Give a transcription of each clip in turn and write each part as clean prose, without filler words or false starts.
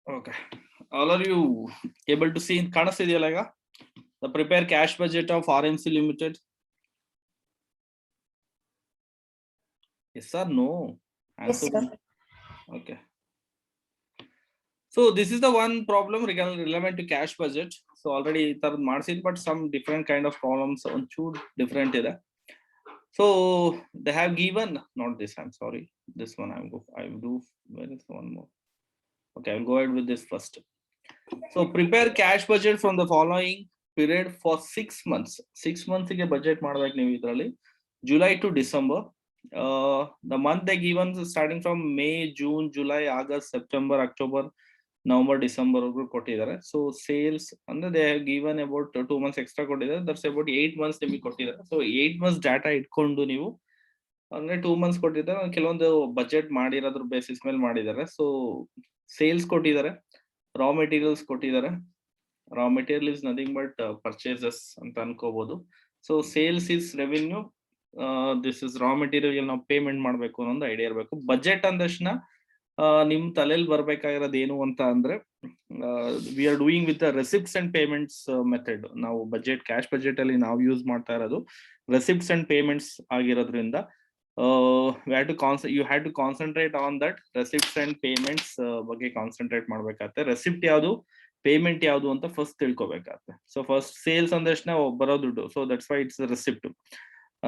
Okay. All are you able to see ಕಾಣಿಸ್ತಿದೆಯಲ್ಲ ಈಗ the prepare cash budget of RMC Limited? Yes or no? Yes, Answer. sir. Okay. So this is the one problem relevant to cash budget. So already ತರ ಮಾಡಿಸಿದ್ but some different kind of problems ಒಂಚೂರು different ಇದೆ. So they have given not this. I'm sorry. This one I will do. Where is one more? Okay, I'll go ahead with this first. So prepare cash budget from the following period for 6 months. 6 months ಗೆ budget ಮಾಡ್ಬೇಕು ನೀವು ಇದರಲ್ಲಿ July to December. The month they given starting from May, June, July, August, September, October, November, December ಕೊಟ್ಟಿದ್ದಾರೆ. So sales ಅಂದ್ರೆ they have given about 2 months extra ಕೊಟ್ಟಿದ್ದಾರೆ. That's about 8 months ನಿಮಗೆ ಕೊಟ್ಟಿದ್ದಾರೆ. So 8 months data ಇಟ್ಕೊಂಡು ನೀವು ಅಂದ್ರೆ 2 months ಕೊಟ್ಟಿದ್ದಾರೆ, ಕೆಲವೊಂದು ಬಜೆಟ್ ಮಾಡಿರೋದ್ರ ಬೇಸಿಸ್ ಮೇಲೆ ಮಾಡಿದ್ದಾರೆ. ಸೊ ಸೇಲ್ಸ್ ಕೊಟ್ಟಿದ್ದಾರೆ, ರಾ ಮೆಟೀರಿಯಲ್ಸ್ ಕೊಟ್ಟಿದ್ದಾರೆ. Raw material is nothing but purchases ಅಂತ ಅನ್ಕೋಬಹುದು. So sales is revenue, this is raw material ನಾವು ಪೇಮೆಂಟ್ ಮಾಡ್ಬೇಕು ಅನ್ನೋ ಒಂದು ಐಡಿಯಾ ಇರಬೇಕು. ಬಜೆಟ್ ಅಂದಕ್ಷಣ ನಿಮ್ ತಲೆಯಲ್ಲಿ ಬರ್ಬೇಕಾಗಿರೋದು ಏನು ಅಂತ ಅಂದ್ರೆ we are doing with receipts and payments method. ನಾವು ಬಜೆಟ್ ಕ್ಯಾಶ್ ಬಜೆಟ್ ಅಲ್ಲಿ ನಾವು ಯೂಸ್ ಮಾಡ್ತಾ ಇರೋದು ರೆಸಿಪ್ಟ್ಸ್ ಅಂಡ್ ಪೇಮೆಂಟ್ಸ್ ಆಗಿರೋದ್ರಿಂದ you had to concentrate on that receipts and payments ಬಗ್ಗೆ ಕಾನ್ಸಂಟ್ರೇಟ್ ಮಾಡ್ಬೇಕಾಗತ್ತೆ. ರೆಸಿಪ್ಟ್ ಯಾವುದು, ಪೇಮೆಂಟ್ ಯಾವುದು ಅಂತ ಫಸ್ಟ್ ತಿಳ್ಕೊಬೇಕಾಗತ್ತೆ. ಸೊ ಫಸ್ಟ್ ಸೇಲ್ಸ್ ಅಂದಷ್ಟೇ ಬರೋ ದುಡ್ಡು, so that's why it's receipt.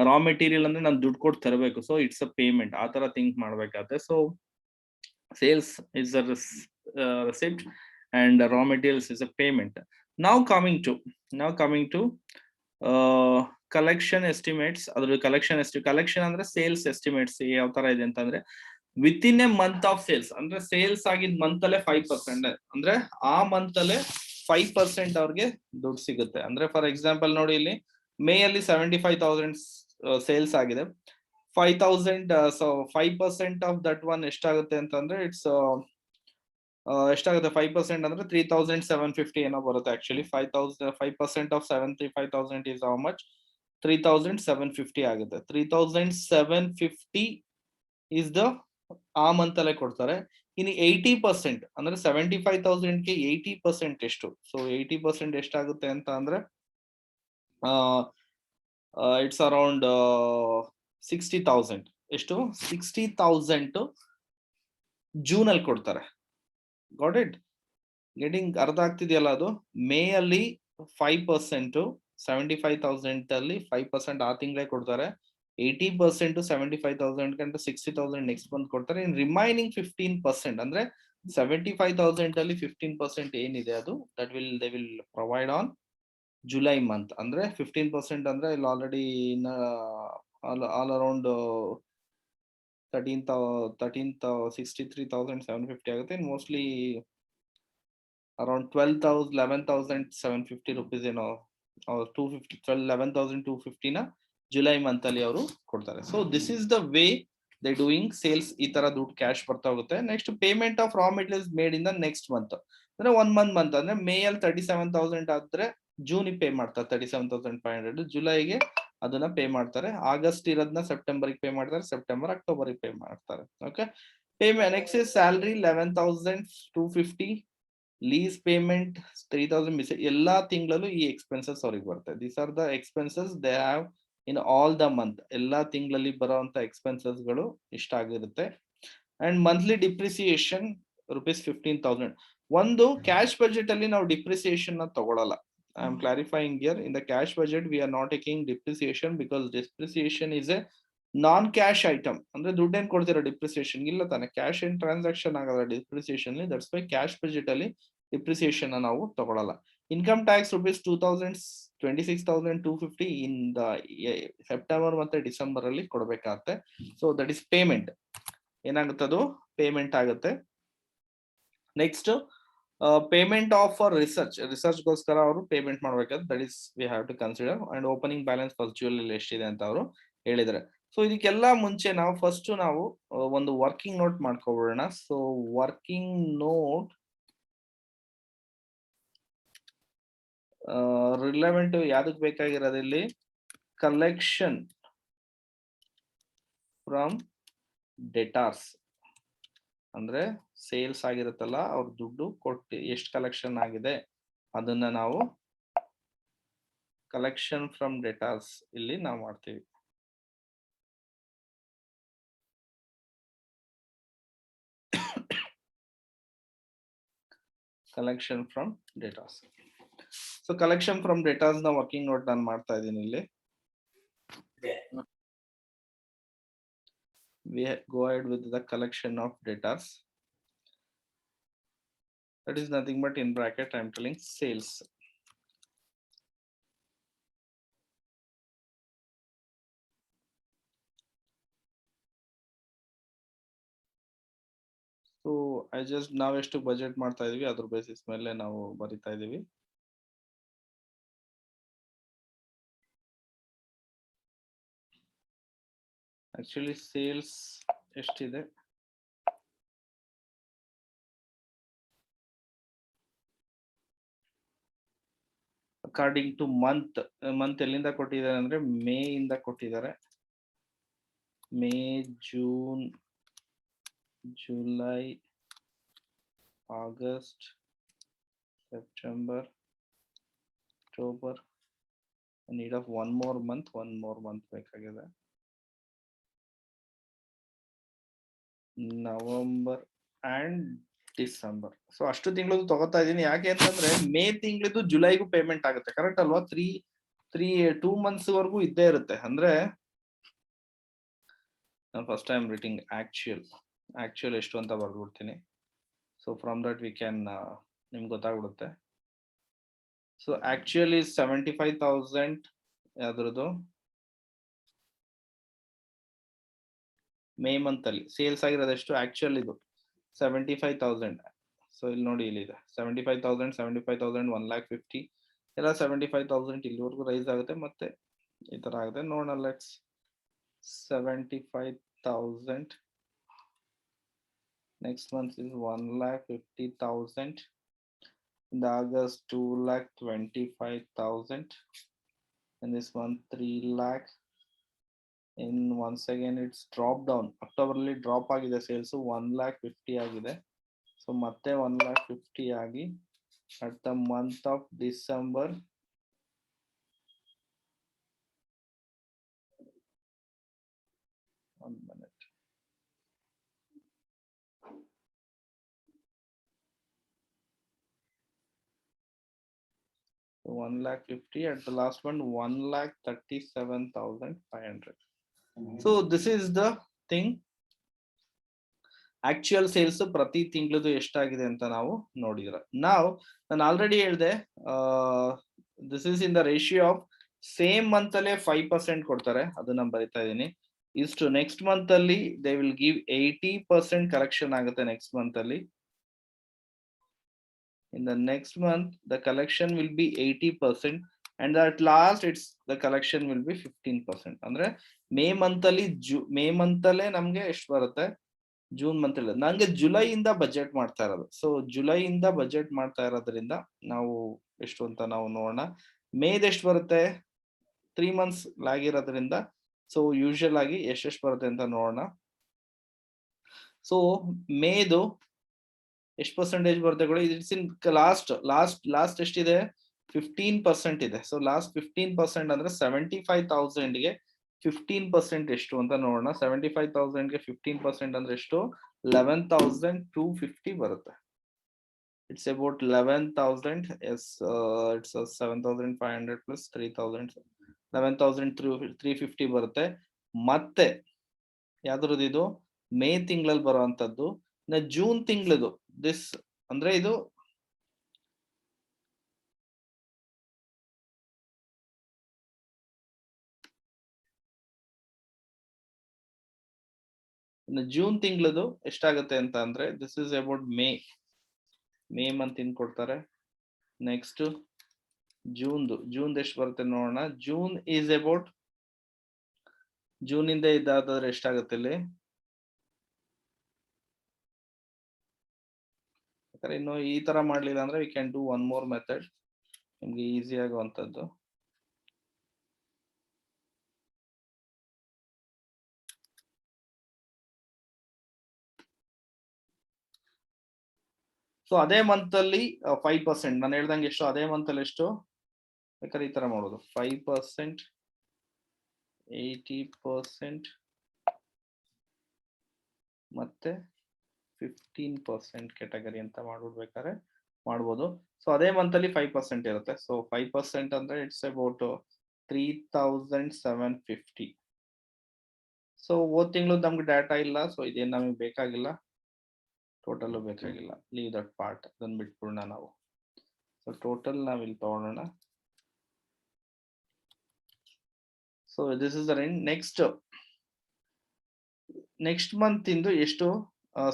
Raw material ಅಂದ್ರೆ ನಾನು ದುಡ್ಡು ಕೊಟ್ಟು ತರಬೇಕು, ಸೊ ಇಟ್ಸ್ ಅ ಪೇಮೆಂಟ್. ಆ ತರ ಥಿಂಕ್ ಮಾಡ್ಬೇಕಾಗತ್ತೆ. So sales is a receipt and raw materials is a payment. now coming to collection estimates. ಅದ್ರ ಕಲೆಕ್ಷನ್ ಅಂದ್ರೆ ಸೇಲ್ಸ್ ಎಸ್ಟಿಮೇಟ್ಸ್ ಯಾವ ತರ ಇದೆ ಅಂತಂದ್ರೆ with in a month of sales, ಅಂದ್ರೆ ಸೇಲ್ಸ್ ಆಗಿದ್ ಮಂತ್ ಅಲ್ಲೇ 5%, ಅಂದ್ರೆ ಆ ಮಂತ್ ಅಲ್ಲೇ 5% ಅವ್ರಿಗೆ ದುಡ್ಡು ಸಿಗುತ್ತೆ. ಅಂದ್ರೆ ಫಾರ್ ಎಕ್ಸಾಂಪಲ್ ನೋಡಿ, ಇಲ್ಲಿ ಮೇ ಅಲ್ಲಿ 75,000 ಸೇಲ್ಸ್ ಆಗಿದೆ. 5,000, ಸೊ 5% ಆಫ್ ದಟ್ ಒನ್ ಎಷ್ಟಾಗುತ್ತೆ ಅಂತಂದ್ರೆ ಇಟ್ಸ್ ಎಷ್ಟಾಗುತ್ತೆ 5% ಅಂದ್ರೆ 3,750 ಏನೋ ಬರುತ್ತೆ. Actually 5% of 75,000 is how much? 3,750 ಆಗುತ್ತೆ. 3,750 ಇಸ್ ದ ಆ ಮಂತ್ ಅಲ್ಲೇ ಕೊಡ್ತಾರೆ. ಇನ್ನು 80% ಅಂದ್ರೆ 75,000ಗೆ 80% ಎಷ್ಟು? ಸೊ 80% ಎಷ್ಟಾಗುತ್ತೆ ಅಂತ ಅಂದ್ರೆ ಇಟ್ಸ್ ಅರೌಂಡ್ 60,000. ಎಷ್ಟು? 60,000 ಜೂನ್ ಅಲ್ಲಿ ಕೊಡ್ತಾರೆ. Got it? ಗೆಟಿಂಗ್ ಅರ್ಥ ಆಗ್ತಿದೆಯಲ್ಲ? ಅದು ಮೇ ಅಲ್ಲಿ 5%, 75,000 ಅಲ್ಲಿ 5% ಆ ತಿಂಗಳೇ ಕೊಡ್ತಾರೆ. 80% 75,000 ಗಂಟೆ 60,000 ನೆಕ್ಸ್ಟ್ ಮಂತ್ ಕೊಡ್ತಾರೆ. ಇನ್ ರಿಮೈನಿಂಗ್ 15% ಅಂದ್ರೆ 75,000 ಅಲ್ಲಿ 15% ಏನಿದೆ ಅದು they will provide on July month. ಅಂದ್ರೆ 15% ಅಂದ್ರೆ ಇಲ್ಲಿ ಆಲ್ರೆಡಿ ಆಲ್ ಅರೌಂಡ್ 63,750 ಆಗುತ್ತೆ. ಮೋಸ್ಟ್ಲಿ ಅರೌಂಡ್ 11,750 rupees ಏನೋ, 11,250 ಜುಲೈ ಮಂತ್ ಅಲ್ಲಿ ಅವರು ಕೊಡ್ತಾರೆ. So this is the way they doing sales. ಈ ತರ ದುಡ್ಡು ಕ್ಯಾಶ್ ಬರ್ತಾ ಹೋಗುತ್ತೆ. Next payment of raw materials made in the next month, ಅಂದ್ರೆ 1 ಮಂತ್ ಅಂದ್ರೆ ಮೇ ಅಲ್ಲಿ 37,000 ಆದ್ರೆ ಜೂನ್ ಪೇ ಮಾಡ್ತಾರೆ 37,500, ಜುಲೈಗೆ ಅದನ್ನ ಪೇ ಮಾಡ್ತಾರೆ. ಆಗಸ್ಟ್ ಇರೋದನ್ನ ಸೆಪ್ಟೆಂಬರ್ ಪೇ ಮಾಡ್ತಾರೆ, ಸೆಪ್ಟೆಂಬರ್ ಅಕ್ಟೋಬರ್ ಪೇ ಮಾಡ್ತಾರೆ. Okay, payment next is salary 11,250, lease payment 3,000 miss. ಎಲ್ಲಾ ತಿಂಗಳಲ್ಲೂ ಈ ಎಕ್ಸ್ಪೆನ್ಸಸ್ ಅವ್ರಿಗೆ ಬರುತ್ತೆ. These are the expenses they have in all the month. ಎಲ್ಲಾ ತಿಂಗಳಲ್ಲಿ ಬರುವಂತ ಎಕ್ಸ್ಪೆನ್ಸಸ್ ಗಳು ಇಷ್ಟ ಆಗಿರುತ್ತೆ. And monthly depreciation ₹15,000. ಒಂದು ಕ್ಯಾಶ್ ಬಜೆಟ್ ಅಲ್ಲಿ ನಾವು ಡಿಪ್ರಿಸಿಯೇಷನ್ ತಗೊಳಲ್ಲ. I am clarifying here, in the cash budget we are not taking depreciation because depreciation is a non cash item. ಅಂದ್ರೆ ದುಡ್ಡೇನ್ ಕೊಡ್ತೀರಾ ಡಿಪ್ರಿಸಿಯೇಷನ್ ಇಲ್ಲ ತಾನೆ, ಕ್ಯಾಶ್ ಏನ್ ಟ್ರಾನ್ಸಾಕ್ಷನ್ ಆಗಲ್ಲ depreciation. That's why cash budget ಅಲ್ಲಿ ಡಿಪ್ರಿಸಿಯೇಷನ್ ನಾವು ತಗೊಳಲ್ಲ. Income tax ₹26,250 in the September ಮತ್ತೆ ಡಿಸೆಂಬರ್ ಅಲ್ಲಿ ಕೊಡ್ಬೇಕಾಗತ್ತೆ. So that is payment. ಏನಾಗುತ್ತೆ ಅದು? ಪೇಮೆಂಟ್ ಆಗುತ್ತೆ. ನೆಕ್ಸ್ಟ್ ಪೇಮೆಂಟ್ ಆಫ್ ಫಾರ್ ರಿಸರ್ಚ್ಗೋಸ್ಕರ ಅವರು ಪೇಮೆಂಟ್ ಮಾಡ್ಬೇಕಾದ್ರೆ that is we have to consider. And opening balance virtual ಅಲ್ಲಿ ಎಷ್ಟಿದೆ ಅಂತ ಅವರು ಹೇಳಿದ್ದಾರೆ. ಸೊ ಇದಕ್ಕೆಲ್ಲ ಮುಂಚೆ ನಾವು ಫಸ್ಟ್ ನಾವು ಒಂದು ವರ್ಕಿಂಗ್ ನೋಟ್ ಮಾಡ್ಕೊಬಿಡೋಣ. ಸೊ ವರ್ಕಿಂಗ್ ನೋಟ್ ರಿಲೆವೆಂಟ್ ಯಾವ್ದಕ್ ಬೇಕಾಗಿರೋದಿಲ್ಲಿ? Collection from debtors. ಅಂದ್ರೆ ಸೇಲ್ಸ್ ಆಗಿರುತ್ತಲ್ಲ ಅವ್ರ ದುಡ್ಡು ಕೊಟ್ಟು ಎಷ್ಟು ಕಲೆಕ್ಷನ್ ಆಗಿದೆ ಅದನ್ನ ನಾವು ಕಲೆಕ್ಷನ್ ಫ್ರಮ್ ಡೇಟಾಸ್ ಇಲ್ಲಿ ನಾವು ಮಾಡ್ತೀವಿ. Collection from datas. So collection from datas ನ ವರ್ಕಿಂಗ್ ನೋಟ್ ನಾನು ಮಾಡ್ತಾ ಇದ್ದೀನಿ ಇಲ್ಲಿ. We go ahead with the collection of datas. That is nothing but in bracket I'm telling sales. So I just now ಎಷ್ಟು budget ಮಾಡ್ತಾ ಇದೀವಿ ಅದ್ರ basis ಮೇಲೆ ನಾವು ಬರಿತಾ ಇದೀವಿ. Actually sales ಎಷ್ಟಿದೆ? ಅಕಾರ್ಡಿಂಗ್ ಟು ಮಂತ್ ಎಲ್ಲಿಂದ ಕೊಟ್ಟಿದ್ದಾರೆ ಅಂದ್ರೆ ಮೇ ಇಂದ ಕೊಟ್ಟಿದ್ದಾರೆ. May, June, July, August, September, October. Need of one more month ಬೇಕಾಗಿದೆ. November and December. ಸೊ ಅಷ್ಟು ತಿಂಗಳದ್ದು ತಗೋತಾ ಇದೀನಿ. ಯಾಕೆ ಅಂತಂದ್ರೆ ಮೇ ತಿಂಗಳದ್ದು ಜುಲೈಗೂ ಪೇಮೆಂಟ್ ಆಗುತ್ತೆ, ಕರೆಕ್ಟ್ ಅಲ್ವಾ? 2 months ವರೆಗೂ ಇದ್ದೇ ಇರುತ್ತೆ. ಅಂದ್ರೆ ನಾನು ಫಸ್ಟ್ ಟೈಮ್ ರೀಟಿಂಗ್ ಆಕ್ಚುಯಲ್ ಎಷ್ಟು ಅಂತ ಬರ್ಬಿಡ್ತೀನಿ. So from that we can ನಿಮ್ಗೆ ಗೊತ್ತಾಗ್ಬಿಡುತ್ತೆ. So actual is 75,000. ಯಾವ್ದ್ರದ್ದು? ಮೇ ಮಂತ್ ಅಲ್ಲಿ ಸೇಲ್ಸ್ ಆಗಿರೋದು ಎಷ್ಟು? ಆಕ್ಚುಯಲ್ ಇದು 75,000. ಸೊ ಇಲ್ಲಿ ನೋಡಿ, ಇಲ್ಲಿ ಇದೆ 75,000, 1,50,000 ಎಲ್ಲ 75,000 ಇಲ್ಲಿವರೆಗೂ ರೈಸ್ ಆಗುತ್ತೆ, ಮತ್ತೆ ಈ ತರ ಆಗುತ್ತೆ. ನೋಡೋಣ, let's 75,000. Next month is 1,50,000. in August 2,25,000. and this one 3 lakh. in once again it's dropped down. October ಅಲ್ಲಿ ಡ್ರಾಪ್ ಆಗಿದೆ ಸೇಲ್ಸ್, 1,50,000 ಆಗಿದೆ. ಸೊ ಮತ್ತೆ 1,50,000 ಆಗಿ at the month of December one minute. So 1,50,000 at the last one 1,37,500. So this is the thing. Actual sales ಪ್ರತಿ ತಿಂಗಳದು ಎಷ್ಟಾಗಿದೆ ಅಂತ ನಾವು ನೋಡಿದ್ರ. ನಾವು ನಾನು ಆಲ್ರೆಡಿ ಹೇಳಿದೆ, this is in the ratio of same month ಅಲ್ಲೇ 5% ಕೊಡ್ತಾರೆ, ಅದನ್ನ ಬರಿತಾ ಇದೀನಿ. ಇಷ್ಟು ನೆಕ್ಸ್ಟ್ ಮಂತ್ ಅಲ್ಲಿ ದೇ ವಿಲ್ ಗಿವ್ 80% ಕಲೆಕ್ಷನ್ ಆಗುತ್ತೆ ನೆಕ್ಸ್ಟ್ ಮಂತ್ ಅಲ್ಲಿ. in the next month the collection will be 80%, and at last it's the collection will be 15%. ಅಂದ್ರೆ ಮೇ ಮಂತ್ ಅಲ್ಲೇ ನಮ್ಗೆ ಎಷ್ಟು ಬರುತ್ತೆ? ಜೂನ್ ಮಂತ್ ಅಲ್ಲಿ ನಂಗೆ ಜುಲೈ ಇಂದ ಬಜೆಟ್ ಮಾಡ್ತಾ ಇರೋದು. ಸೊ ಜುಲೈ ಇಂದ ಬಜೆಟ್ ಮಾಡ್ತಾ ಇರೋದ್ರಿಂದ ನಾವು ಎಷ್ಟು ಅಂತ ನಾವು ನೋಡೋಣ. ಮೇದ್ ಎಷ್ಟು ಬರುತ್ತೆ? 3 months ಲ್ಯಾಗ್ ಇರೋದ್ರಿಂದ ಸೊ ಯೂಶುವಲ್ ಆಗಿ ಎಷ್ಟೆಷ್ಟು ಬರುತ್ತೆ ಅಂತ ನೋಡೋಣ. ಸೊ ಮೇದು ಎಷ್ಟು ಪರ್ಸೆಂಟೇಜ್ ಬರುತ್ತೆ ಕೂಡ? ಇಟ್ಸ್ ಇನ್ ಲಾಸ್ಟ್ ಎಷ್ಟಿದೆ? 15% ಇದೆ. ಸೊ ಲಾಸ್ಟ್ 15% ಅಂದ್ರೆ 75,000 ಗೆ 15% ಎಷ್ಟು ಅಂತ ನೋಡೋಣ. 75,000 ಗೆ 15% ಅಂದ್ರೆ ಎಷ್ಟು? 11,250 ಬರುತ್ತೆ. It's about 11,000. Yes, it's 7,500 plus 3,000, 11,350 ಬರುತ್ತೆ. ಮತ್ತೆ ಯಾವ್ದ್ರದ್ದು ಇದು? ಮೇ ತಿಂಗಳಲ್ಲಿ ಬರುವಂತದ್ದು. ಜೂನ್ ತಿಂಗಳದು ದಿಸ್ ಅಂದ್ರೆ ಇದು ಜೂನ್ ತಿಂಗಳದು ಎಷ್ಟಾಗುತ್ತೆ ಅಂತ ಅಂದ್ರೆ this is about May month in ಕೊಡ್ತಾರೆ. ನೆಕ್ಸ್ಟ್ ಜೂನ್ ಎಷ್ಟು ಬರುತ್ತೆ ನೋಡೋಣ. ಜೂನ್ ಈಸ್ ಅಬೌಟ್, ಜೂನ್ ಇಂದ ಇದಾದ್ರೆ ಎಷ್ಟಾಗುತ್ತೆ ಇಲ್ಲಿ? ಇನ್ನು ಈ ತರ ಮಾಡ್ಲಿಲ್ಲ ಅಂದ್ರೆ we can do one more method, ನಿಮ್ಗೆ ಈಸಿ ಆಗುವಂತದ್ದು. ಸೊ ಅದೇ ಮಂತ್ ಅಲ್ಲಿ 5%, ನಾನು ಹೇಳ್ದಂಗೆ ಎಷ್ಟು ಅದೇ ಮಂತ್ ಅಲ್ಲಿ ಎಷ್ಟು ಬೇಕಾದ್ರೆ ಈ ತರ ಮಾಡೋದು 5%, 80% ಮತ್ತೆ 15% ಕ್ಯಾಟಗರಿ ಅಂತ ಮಾಡ್ಬಿಡ್ಬೇಕಾದ್ರೆ ಮಾಡ್ಬೋದು. ಸೊ ಅದೇ ಮಂತ್ ಅಲ್ಲಿ 5% ಇರುತ್ತೆ. ಸೊ 5% ಅಂದ್ರೆ ಇಟ್ಸ್ ಅಬೌಟ್ 3750. ಸೊ ಹೋದ್ ತಿಂಗಳು ನಮ್ಗೆ ಡಾಟಾ ಇಲ್ಲ, ಸೊ ಇದೇನು ನಮಗೆ ಬೇಕಾಗಿಲ್ಲ, ಟೋಟಲ್ ಬೇಕಾಗಿಲ್ಲ, ಲೀವ್ ದಟ್ ಪಾರ್ಟ್, ಅದನ್ನ ಬಿಟ್ಬಿಡೋಣ ನಾವು. ಸೊ ಟೋಟಲ್ ನಾವು ಇಲ್ಲಿ ತಗೊಳ್ಳೋಣ. So this is the range. Next month ಇಂದು ಎಷ್ಟು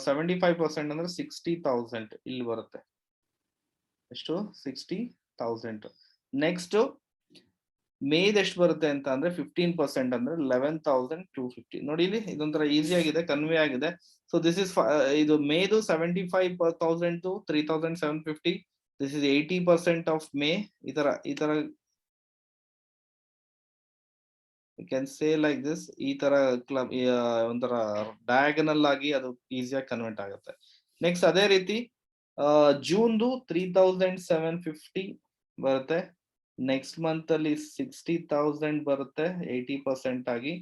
75% ಅಂದ್ರೆ 60,000 ಇಲ್ಲಿ ಬರುತ್ತೆ. ಎಷ್ಟು 60,000. ನೆಕ್ಸ್ಟ್ ಮೇದ್ ಎಷ್ಟು ಬರುತ್ತೆ ಅಂತ ಅಂದ್ರೆ 15% ಅಂದ್ರೆ 11,250. ನೋಡಿ ಇಲ್ಲಿ ಇದೊಂಥರ ಈಸಿ ಆಗಿದೆ, ಕನ್ವೆ ಆಗಿದೆ. ಸೊ ದಿಸ್ ಇಸ್ ಇದು ಮೇದು 75,000 to 3,750. This is 80% of May. ಈ ತರ you can say like this, ಈ ತರ ಒಂಥರ ಡಯಾಗನಲ್ ಆಗಿ ಅದು ಈಸಿಯಾಗಿ ಕನ್ವರ್ಟ್ ಆಗುತ್ತೆ. ನೆಕ್ಸ್ಟ್ ಅದೇ ರೀತಿ ಜೂನ್ದು 3,750 ಬರುತ್ತೆ. ನೆಕ್ಸ್ಟ್ ಮಂತ್ ಅಲ್ಲಿ 60,000 ಬರುತ್ತೆ 80% ಆಗಿ,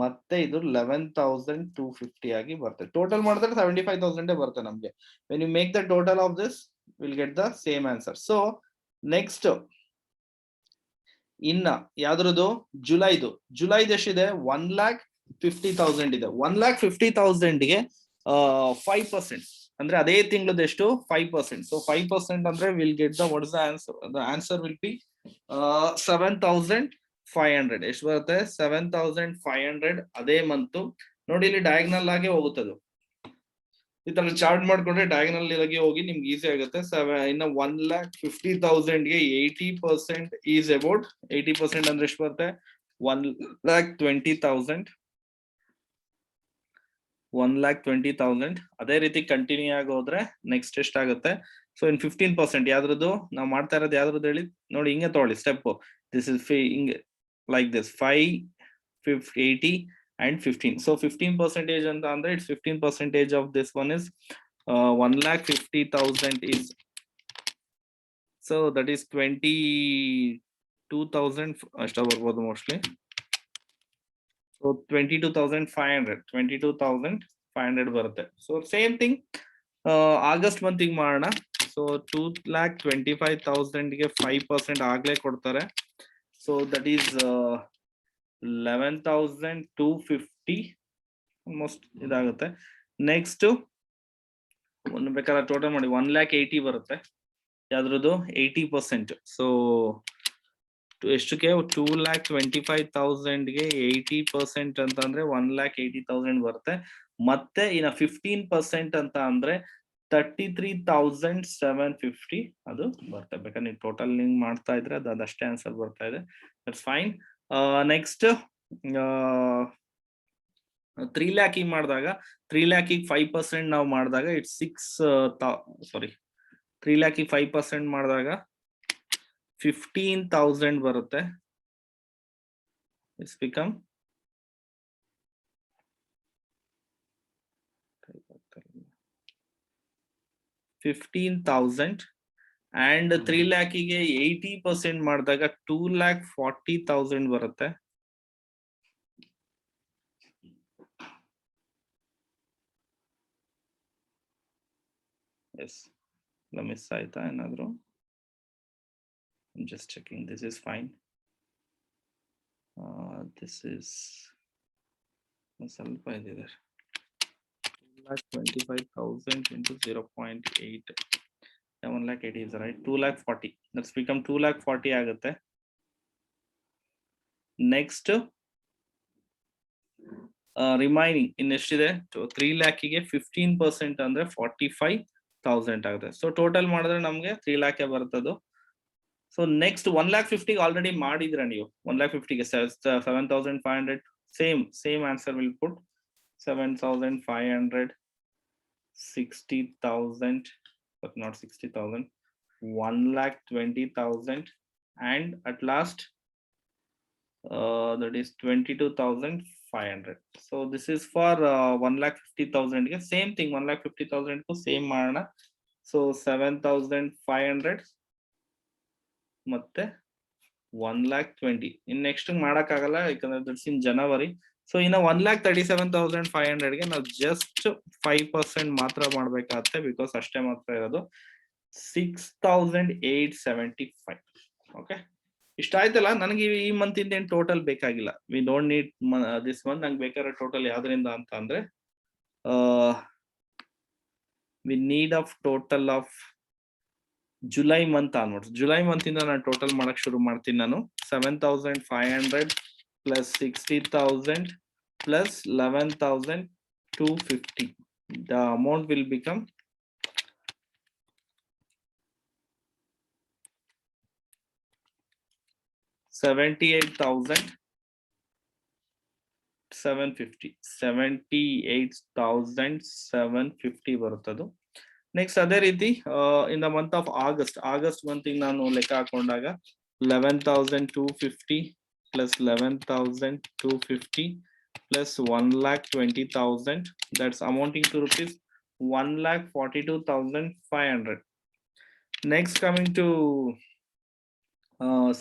ಮತ್ತೆ ಇದು 11,250 ಆಗಿ ಬರುತ್ತೆ. ಟೋಟಲ್ ಮಾಡಿದ್ರೆ 75,000 ಬರುತ್ತೆ ನಮ್ಗೆ. When you make the total of this will get the same answer. So next ಇನ್ನ ಯಾವ್ದ್ರದ್ದು ಜುಲೈದು ಎಷ್ಟಿದೆ 1,50,000 ಇದೆ. 1,50,000ಗೆ 5% ಅಂದ್ರೆ ಅದೇ ತಿಂಗಳದ ಎಷ್ಟು 5%. ಸೊ 5% ಅಂದ್ರೆ will get the what is the answer. The answer will be 7,500. ಎಷ್ಟು ಬರುತ್ತೆ 7,500. ಅದೇ ಮಂತು ನೋಡಿ ಇಲ್ಲಿ ಡಯಾಗ್ನಲ್ ಆಗಿ ಹೋಗುತ್ತದು. ಈ ತರ ಚಾರ್ಟ್ ಮಾಡ್ಕೊಂಡ್ರೆ ಡಯಾಗನಲ್ ಆಗಿ ಹೋಗಿ ನಿಮ್ಗೆ ಈಸಿ ಆಗುತ್ತೆ. ಇನ್ನ 1,50,000ಗೆ 80% ಈಸ್ ಅಬೌಟ್ 80% ಅಂದ್ರೆ ಎಷ್ಟು ಬರುತ್ತೆ 1,20,000. 1,20,000. ಅದೇ ರೀತಿ ಕಂಟಿನ್ಯೂ ಆಗಿ ಹೋದ್ರೆ ನೆಕ್ಸ್ಟ್ ಎಷ್ಟಾಗುತ್ತೆ. ಸೊ ಇನ್ 15% ಯಾವ್ದ್ರದ್ದು ನಾವು ಮಾಡ್ತಾ ಇರೋದು ಯಾವ್ದ್ರದ್ದು ಹೇಳಿ ನೋಡಿ, ಹಿಂಗೆ ತಗೊಳ್ಳಿ ಸ್ಟೆಪ್. ದಿಸ್ ಇಸ್ ಹಿಂಗೆ ಲೈಕ್ ದಿಸ್ 5, 80 and 15. So 15% ಅಂತ ಅಂದ್ರೆ it's 15% of this one is 1,50,000 is, so that is 22,000 ಅಷ್ಟ ಬರ್ಬೋದು ಮೋಸ್ಟ್ಲಿ. ಸೊ 22,500 ಬರುತ್ತೆ. ಸೊ ಸೇಮ್ ಥಿಂಗ್ ಆಗಸ್ಟ್ ಮಂತಿಗೆ ಮಾಡೋಣ. ಸೊ 2,25,000ಗೆ 5% ಆಗ್ಲೇ ಕೊಡ್ತಾರೆ. ಸೊ ದಟ್ ಈಸ್ 11,250 ಆಲ್ಮೋಸ್ಟ್ ಇದಾಗುತ್ತೆ. ನೆಕ್ಸ್ಟ್ ಬೇಕಾದ್ರೆ ಟೋಟಲ್ ಮಾಡಿ 1,80,000 ಬರುತ್ತೆ. ಯಾವ್ದ್ರದ್ದು 80%. ಸೊ ಎಷ್ಟಕ್ಕೆ 2,25,000ಗೆ 80% ಅಂತ ಅಂದ್ರೆ 1,80,000 ಬರುತ್ತೆ. ಮತ್ತೆ ಇನ್ನ 15% ಅಂತ ಅಂದ್ರೆ 33,750 ಅದು ಬರುತ್ತೆ. ಬೇಕಾದ್ರೆ ನೀವು ಟೋಟಲ್ ಮಾಡ್ತಾ ಇದ್ರೆ ಅದಷ್ಟೇ ಆನ್ಸರ್ ಬರ್ತಾ ಇದೆ. That's fine. ನೆಕ್ಸ್ಟ್ 3 lakh ಮಾಡಿದಾಗ 3 lakh 5% ನಾವು ಮಾಡಿದಾಗ ಇಟ್ಸ್ 3 lakh 5% ಮಾಡಿದಾಗ 15,000 ಬರುತ್ತೆ. ಇಟ್ಸ್ ಬಿಕಮ್ 15,000 and 3 lakhಗೆ 80% ಮಾಡಿದಾಗ 2,40,000 ಬರುತ್ತೆ. ಎಸ್ ಮಿಸ್ ಆಯ್ತಾ ಏನಾದ್ರು? I'm just checking. This is fine. This is ಸ್ವಲ್ಪ ಇದೆ. 2,25,000 into 0.8. 1,80,000 is right. 2,40,000. That's become 2,40,000 ಆಗುತ್ತೆ. ನೆಕ್ಸ್ಟ್ ರಿಮೈನಿಂಗ್ ಇನ್ ಎಷ್ಟಿದೆ 3 lakhಗೆ 15% ಅಂದ್ರೆ 45,000 ಆಗುತ್ತೆ. ಸೊ ಟೋಟಲ್ ಮಾಡಿದ್ರೆ ನಮ್ಗೆ 3 lakh ಬರ್ತದು. ಸೊ ನೆಕ್ಸ್ಟ್ 1,50,000 ಆಲ್ರೆಡಿ ಮಾಡಿದ್ರ ನೀವು. 1,50,000ಗೆ 7,500 same answer will put 7,500, 60,000, but not 60,000, 1,20,000, and at last that is 22,500. So this is for 1,50,000ಗೆ. ಸೇಮ್ ಥಿಂಗ್ 1,50,000ಗೂ ಸೇಮ್ ಮಾಡೋಣ. ಸೊ 7,500 ಮತ್ತೆ 1,20,000 ಇನ್ ನೆಕ್ಸ್ಟ್ ಮಾಡಕ್ಕಾಗಲ್ಲ ಯಾಕಂದ್ರೆ ದಟ್ಸ್ ಇನ್ ಜನವರಿ. ಸೊ ಇನ್ನ 1,37,500 ಗೆ ನಾವು ಜಸ್ಟ್ 5% ಮಾತ್ರ ಮಾಡ್ಬೇಕಾಗತ್ತೆ, ಬಿಕಾಸ್ ಅಷ್ಟೇ ಮಾತ್ರ ಇರೋದು. 6,875. ಓಕೆ, ಇಷ್ಟ ಆಯ್ತಲ್ಲ. ನನಗೆ ಈ ಮಂತ್ ಇಂದ ಏನ್ ಟೋಟಲ್ ಬೇಕಾಗಿಲ್ಲ. We don't need this month. ನಂಗೆ ಬೇಕಾದ್ರೆ ಟೋಟಲ್ ಯಾವ್ದ್ರಿಂದ ಅಂತ ಅಂದ್ರೆ we need of total of July month onwards. July month ಇಂದ ನಾನು ಟೋಟಲ್ ಮಾಡಕ್ ಶುರು ಮಾಡ್ತೀನಿ. ನಾನು 7,500 plus 60,000 plus 11,250. The amount will become 78,750. 78,750 ಬರುತ್ತದು. ನೆಕ್ಸ್ಟ್ ಅದೇ ರೀತಿ in the month of August month ನಾನು ಲೆಕ್ಕ ಹಾಕೊಂಡಾಗ 11,250 plus 11,250 plus 1,20,000, that's amounting to rupees 1,42,500. Next coming to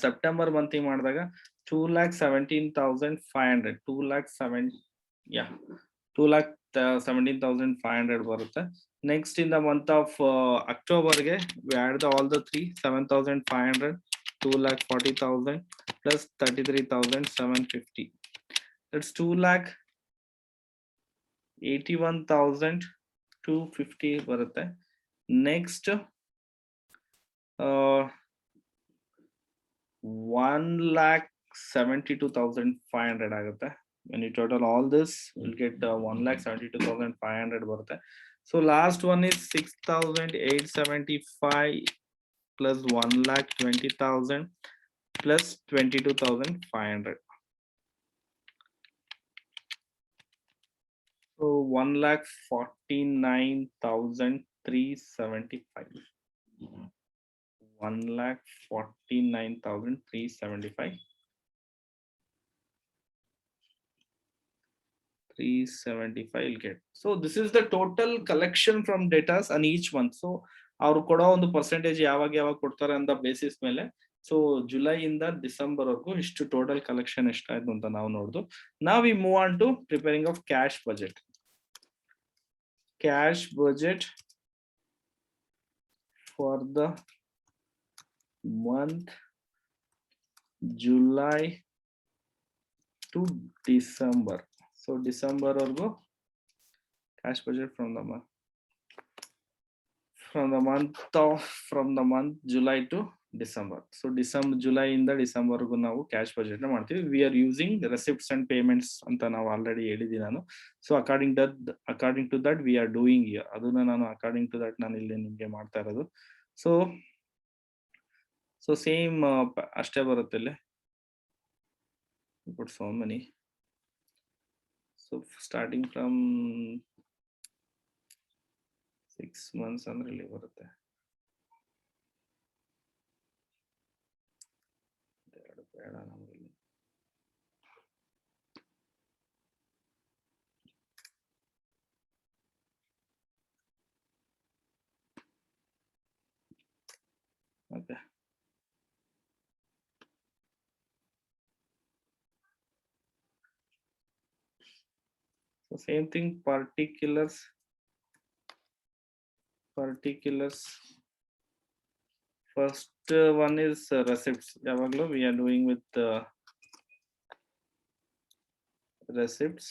September month ಮಾಡಿದಾಗ 2,17,500. 2,17,500 ಬರುತ್ತೆ. Next in the month of ಅಕ್ಟೋಬರ್ಗೆ we add all the three, 7,500, 2,40,000 plus 33,750. That's 2,81,250 ಬರುತ್ತೆ. ನೆಕ್ಸ್ಟ್ 1,72,500 ಆಗುತ್ತೆ. When you total all this, you'll get 1,72,500 ಬರುತ್ತೆ. So last one is 6,875 plus 1,20,000 plus 22,500. So 1,49,375. 1,49,375. 375 will get. So this is the total collection from debtors on each month. So ಅವ್ರು ಕೊಡೋ ಒಂದು percentage ಯಾವಾಗ ಕೊಡ್ತಾರೆ ಅಂತ basis ಮೇಲೆ, so July ಇಂದ December ವರೆಗೂ ಇಷ್ಟು ಟೋಟಲ್ ಕಲೆಕ್ಷನ್ ಎಷ್ಟಾಯ್ತು ಅಂತ ನಾವು ನೋಡುದು. ನಾವ್ we move on to preparing of cash budget. Cash budget for the month July to December. So December ವರ್ಗೂ cash budget from the month July to December. So July ಇಂದ December ವರ್ಗೂ ನಾವು cash budget ನ ಮಾಡ್ತೀವಿ. We are using the receipts and payments ಅಂತ ನಾವು already ಹೇಳಿದ್ದೀನಿ ನಾನು. So according to that we are doing here. ಅದನ್ನ ನಾನು according to that ನಾನು ಇಲ್ಲಿ ನಿಮಗೆ ಮಾಡ್ತಾ ಇರೋದು. So same ಅಷ್ಟೇ ಬರುತ್ತೆ ಇಲ್ಲಿ. Put so many. So starting from 6 months ಅಂದ್ರೆ ಇಲ್ಲಿ ಬರುತ್ತೆ. ಬೇಡ ನಮಗೆ. Okay. So same thing, particulars. First one is receipts. Yavaglo we are doing with receipts.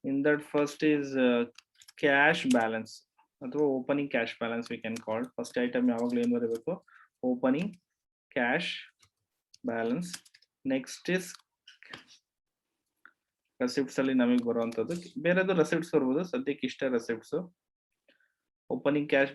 In that first is cash balance, ಅಥವಾ opening cash balance we can call. First item ಯಾವಾಗಲೂ ಏನು ಬರಬೇಕು, opening cash balance. Next is receipts ಅಲ್ಲಿ ನಮಗೆ ಬರುವಂತದ್ದು. ಬೇರೆದು receipts ಬರ್ಬೋದು, ಸದ್ಯಕ್ಕೆ ಇಷ್ಟೇ receipts. opening cash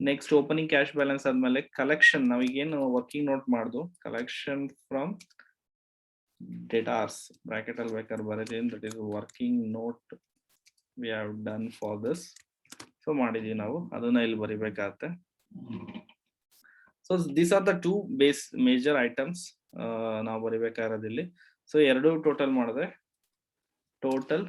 next opening cash balance ಆದ್ಮೇಲೆ ಕಲೆಕ್ಷನ್. ನಾವೀಗೇನು ವರ್ಕಿಂಗ್ ನೋಟ್ ಮಾಡುದು, ಕಲೆಕ್ಷನ್ ಫ್ರಮ್ ಡೆಟಾರ್ಸ್ ಬ್ರಾಕೆಟ್ ಅಲ್ಲಿ ಬೇಕಾದ್ರೆ ಬರೀತೀನಿ. That is working note we have done for this. So ಮಾಡಿದೀವಿ ನಾವು, ಅದನ್ನ ಇಲ್ಲಿ ಬರಿಬೇಕಾಗತ್ತೆ. So these are the two base major items ನಾವು ಬರಿಬೇಕಾಗಿರೋದಿಲ್ಲಿ. ಸೊ ಎರಡು ಟೋಟಲ್ ಮಾಡಿದ್ರೆ ಟೋಟಲ್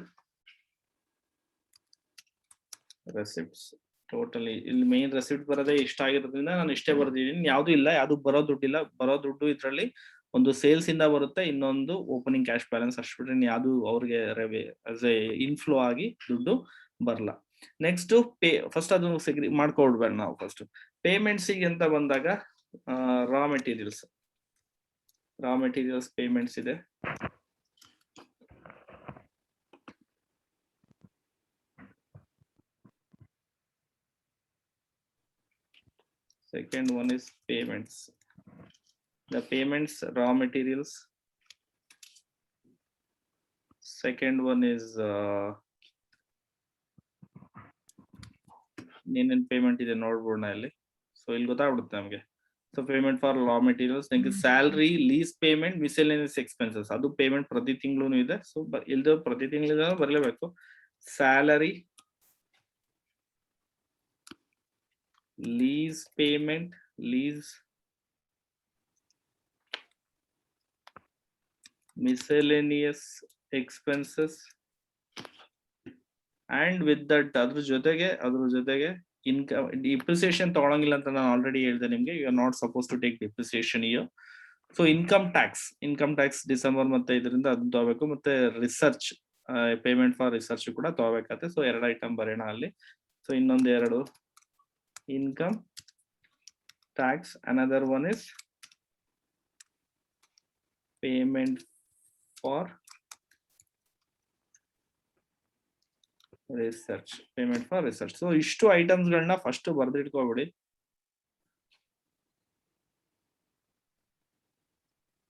ರೆಸಿಪ್ಟ್ಸ್ ಟೋಟಲಿ ಇಲ್ಲಿ ಮೇನ್ ರೆಸಿಪ್ಟ್ ಬರೋದೇ ಇಷ್ಟ ಆಗಿರೋದ್ರಿಂದ ನಾನು ಇಷ್ಟೇ ಬರ್ದಿದ್ದೀನಿ. ಯಾವ್ದು ಇಲ್ಲ, ಯಾವ್ದು ಬರೋ ದುಡ್ಡಿಲ್ಲ. ಬರೋ ದುಡ್ಡು ಇದ್ರಲ್ಲಿ ಒಂದು ಸೇಲ್ಸ್ ಇಂದ ಬರುತ್ತೆ, ಇನ್ನೊಂದು ಓಪನಿಂಗ್ ಕ್ಯಾಶ್ ಬ್ಯಾಲೆನ್ಸ್. ಅಷ್ಟು ಬಿಟ್ರೆ ಯಾವ್ದು ಅವ್ರಿಗೆ ಆಸ್ ಎ ಇನ್ಫ್ಲೋ ಆಗಿ ದುಡ್ಡು ಬರಲ್ಲ. ನೆಕ್ಸ್ಟ್ ಪೇ, ಫಸ್ಟ್ ಅದು ಮಾಡ್ಕೊಡ್ಬೇಡ ನಾವು. ಫಸ್ಟ್ ಪೇಮೆಂಟ್ಸ್ ಅಂತ ಬಂದಾಗ ರಾ ಮೆಟೀರಿಯಲ್ಸ್ ಪೇಮೆಂಟ್ಸ್ ಇದೆ. Second one is payments. The payments, raw materials. Second one is ಏನೇನ್ ಪೇಮೆಂಟ್ ಇದೆ ನೋಡ್ಬೋಣ ಇಲ್ಲಿ. ಸೊ ಇಲ್ಲಿ ಗೊತ್ತಾಗ್ಬಿಡುತ್ತೆ ನಮಗೆ. So payment for raw materials, next salary, lease payment, miscellaneous expenses. ಅದು ಪೇಮೆಂಟ್ ಪ್ರತಿ ತಿಂಗಳು ಇದೆ. ಸೊ ಇಲ್ದ ಪ್ರತಿ ತಿಂಗಳಿಂದ ಬರಲೇಬೇಕು. Salary, lease payment, lease, miscellaneous expenses, and with that ಅದ್ರ ಜೊತೆಗೆ ಇನ್ಕಮ್, ಡಿಪ್ರಿಸಿಯೇಷನ್ ತಗೊಳಂಗಿಲ್ಲ ಅಂತ ನಾನು ಆಲ್ರೆಡಿ ಹೇಳಿದೆ ನಿಮ್ಗೆ. You are not suppose to take depreciation year. So income tax December ಮತ್ತೆ ಇದರಿಂದ ಅದನ್ನ ತಗೋಬೇಕು. ಮತ್ತೆ ರಿಸರ್ಚ್ ಪೇಮೆಂಟ್ ಫಾರ್ ರಿಸರ್ಚ್ ಕೂಡ ತಗೋಬೇಕಾಗುತ್ತೆ. ಸೊ ಎರಡು ಐಟಮ್ ಬರೋಣ ಅಲ್ಲಿ. ಸೊ ಇನ್ನೊಂದು ಎರಡು income tax, another one is payment for research. So ಇಷ್ಟು ಐಟಮ್ಸ್ ಗಳನ್ನ ಫಸ್ಟ್ ಬರ್ದಿಟ್ಕೋಬಿಡಿ.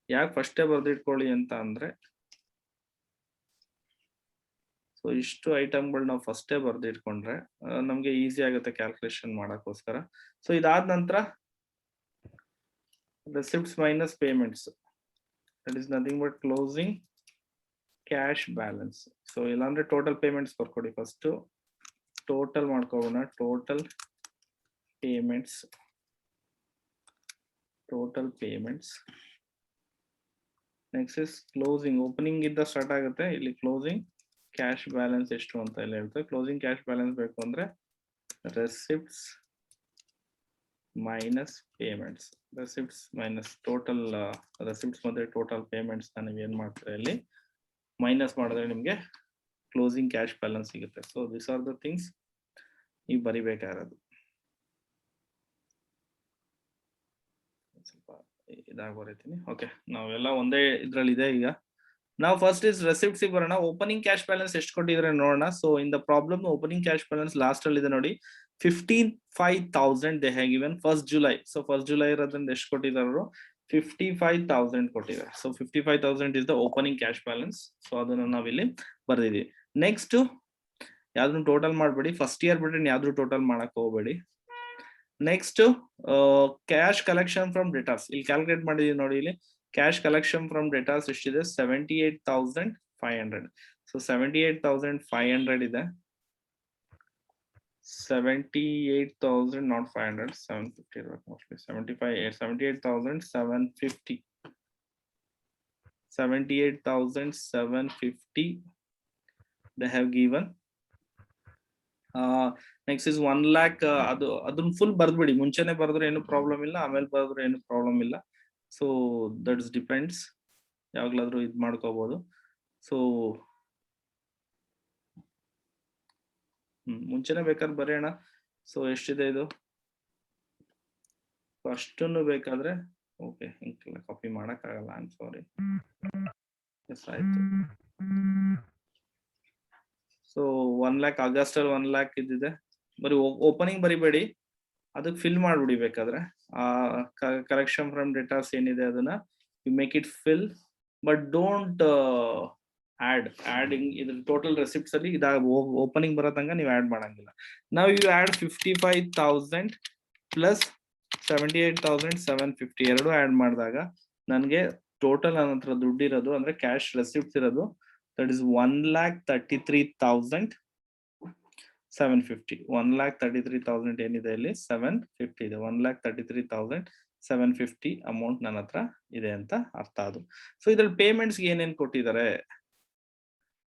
ಯಾಕೆ ಫಸ್ಟೇ ಬರ್ದಿಟ್ಕೊಳ್ಳಿ ಅಂತ ಅಂದ್ರೆ, ಸೊ ಇಷ್ಟು ಐಟಮ್ಗಳು ನಾವು ಫಸ್ಟೇ ಬರ್ದಿಟ್ಕೊಂಡ್ರೆ ನಮ್ಗೆ ಈಸಿ ಆಗುತ್ತೆ ಕ್ಯಾಲ್ಕುಲೇಷನ್ ಮಾಡಕ್ಕೋಸ್ಕರ. ಸೊ ಇದಾದ ನಂತರ receipts minus payments, that is nothing but closing cash balance. So ಇಲ್ಲಾಂದ್ರೆ ಟೋಟಲ್ ಪೇಮೆಂಟ್ಸ್ ಬರ್ಕೊಡಿ. ಫಸ್ಟ್ ಟೋಟಲ್ ಮಾಡ್ಕೋಬೋಣ. Total payments. Next is closing. Opening ಇಂದ ಸ್ಟಾರ್ಟ್ ಆಗುತ್ತೆ, ಇಲ್ಲಿ ಕ್ಲೋಸಿಂಗ್ ಕ್ಯಾಶ್ ಬ್ಯಾಲೆನ್ಸ್ ಎಷ್ಟು ಅಂತ ಎಲ್ಲ ಹೇಳ್ತಾರೆ. ಕ್ಲೋಸಿಂಗ್ ಕ್ಯಾಶ್ ಬ್ಯಾಲೆನ್ಸ್ ಬೇಕು ಅಂದ್ರೆ receipts minus payments. Receipts minus total receipts ಮತ್ತೆ ಟೋಟಲ್ ಪೇಮೆಂಟ್ಸ್ ನೀವು ಏನ್ ಮಾಡ್ತೀರಾ ಇಲ್ಲಿ ಮೈನಸ್ ಮಾಡಿದ್ರೆ ನಿಮ್ಗೆ ಕ್ಲೋಸಿಂಗ್ ಕ್ಯಾಶ್ ಬ್ಯಾಲೆನ್ಸ್ ಸಿಗುತ್ತೆ. So this are the things ನೀವು ಬರಿಬೇಕಾಗಿರೋದು. ಸ್ವಲ್ಪ ಇದಾಗಿ ಬರೀತೀನಿ. ಓಕೆ, ನಾವೆಲ್ಲ ಒಂದೇ ಇದ್ರಲ್ಲಿ ಇದೆ. ಈಗ ನಾವು ಫಸ್ಟ್ ಇಸ್ ರೆಸಿಪ್ಟ್ಸ್ ಬರೋಣ. ಓಪನಿಂಗ್ ಕ್ಯಾಶ್ ಬ್ಯಾಲೆನ್ಸ್ ಎಷ್ಟು ಕೊಟ್ಟಿದ್ರೆ ನೋಡೋಣ. So in the problem opening cash balance last ಅಲ್ಲಿ ಇದೆ ನೋಡಿ, 55,000 they have given first July. So first July ಇರೋದ್ರಿಂದ ಎಷ್ಟು ಕೊಟ್ಟಿದ್ದಾರೆ? 55,000 ಕೊಟ್ಟಿದ್ದಾರೆ. So 55,000 is the opening cash balance. So ಅದನ್ನ ನಾವಿಲ್ಲಿ ಬರ್ದಿದೀವಿ. ನೆಕ್ಸ್ಟ್ ಯಾವ್ದು ಟೋಟಲ್ ಮಾಡಬೇಡಿ, ಫಸ್ಟ್ ಇಯರ್ ಬಿಟ್ರೆ ಯಾವ್ದು ಟೋಟಲ್ ಮಾಡಕ್ ಹೋಗ್ಬೇಡಿ. ನೆಕ್ಸ್ಟ್ ಕ್ಯಾಶ್ ಕಲೆಕ್ಷನ್ ಫ್ರಮ್ ಡೆಟಾರ್ಸ್ ಇಲ್ಲಿ ಕ್ಯಾಲ್ಕುಲೇಟ್ ಮಾಡಿದೀವಿ ನೋಡಿ. ಇಲ್ಲಿ ಕ್ಯಾಶ್ ಕಲೆಕ್ಷನ್ ಫ್ರಮ್ ಡೆಟಾರ್ಸ್ ಎಷ್ಟಿದೆ? 78,500. ಸೊ 78,500 ಇದೆ. 78,000 ನಾಟ್ 500, 750 ಇರಬೇಕು mostly. 78,750 78,750 they have given. Next is 1 lakh. ಅದನ್ನ ಫುಲ್ ಬರ್ದ್ಬಿಡಿ. ಮುಂಚೆನೆ ಬರೆದ್ರೆ ಏನು ಪ್ರಾಬ್ಲಮ್ ಇಲ್ಲ, ಆಮೇಲೆ ಬರೆದ್ರೆ ಏನು ಪ್ರಾಬ್ಲಮ್ ಇಲ್ಲ. ಸೊ ದಟ್ಸ್ ಡಿಪೆಂಡ್ಸ್, ಯಾವಾಗ್ಲಾದ್ರೂ ಇದ್ ಮಾಡ್ಕೋಬಹುದು. ಸೊ ಮುಂಚೆನೆ ಬೇಕಾದ್ರೆ ಬರೆಯೋಣ. ಸೊ ಎಷ್ಟಿದೆ ಇದು? ಅಷ್ಟನ್ನು ಬೇಕಾದ್ರೆ ಓಕೆ, ಹಿಂಗೆಲ್ಲ ಕಾಪಿ ಮಾಡಕ್ ಆಗಲ್ಲ. I am sorry. ಎಸ್ ಆಯ್ತು. ಸೊ 1 lakh ಆಗಸ್ಟ್ ಅಲ್ಲಿ 1 lakh ಇದ್ದಿದೆ. ಬರೀ ಓಪನಿಂಗ್ ಬರಿಬೇಡಿ, ಅದಕ್ಕೆ ಫಿಲ್ ಮಾಡ್ಬಿಡಿ. ಬೇಕಾದ್ರೆ ಕಲೆಕ್ಷನ್ ಫ್ರಮ್ ಡೇಟಾಸ್ ಏನಿದೆ ಅದನ್ನ you make it fill, but don't adding. ಇದ್ರ ಟೋಟಲ್ ರೆಸಿಪ್ಟ್ಸ್ ಅಲ್ಲಿ ಓಪನಿಂಗ್ ಬರೋತಂಗ ನೀವು ಆಡ್ ಮಾಡಂಗಿಲ್ಲ. ನಾವು ಯು ಆಡ್ 55,000 ಪ್ಲಸ್ 78,750 ಎರಡು ಆಡ್ ಮಾಡಿದಾಗ ನನಗೆ ಟೋಟಲ್ ನನ್ನ ಹತ್ರ ದುಡ್ಡು ಇರೋದು ಅಂದ್ರೆ ಕ್ಯಾಶ್ ರೆಸಿಪ್ಟ್ಸ್ ಇರೋದು ದಟ್ ಇಸ್ 1,33,750. 1,33,000 ಏನಿದೆ ಇಲ್ಲಿ 750 ಇದೆ. 1,33,750 750 ಅಮೌಂಟ್ ನನ್ನ ಹತ್ರ ಇದೆ ಅಂತ ಅರ್ಥ ಅದು. ಸೊ ಇದ್ರಲ್ಲಿ ಪೇಮೆಂಟ್ಸ್ ಏನೇನ್ ಕೊಟ್ಟಿದ್ದಾರೆ,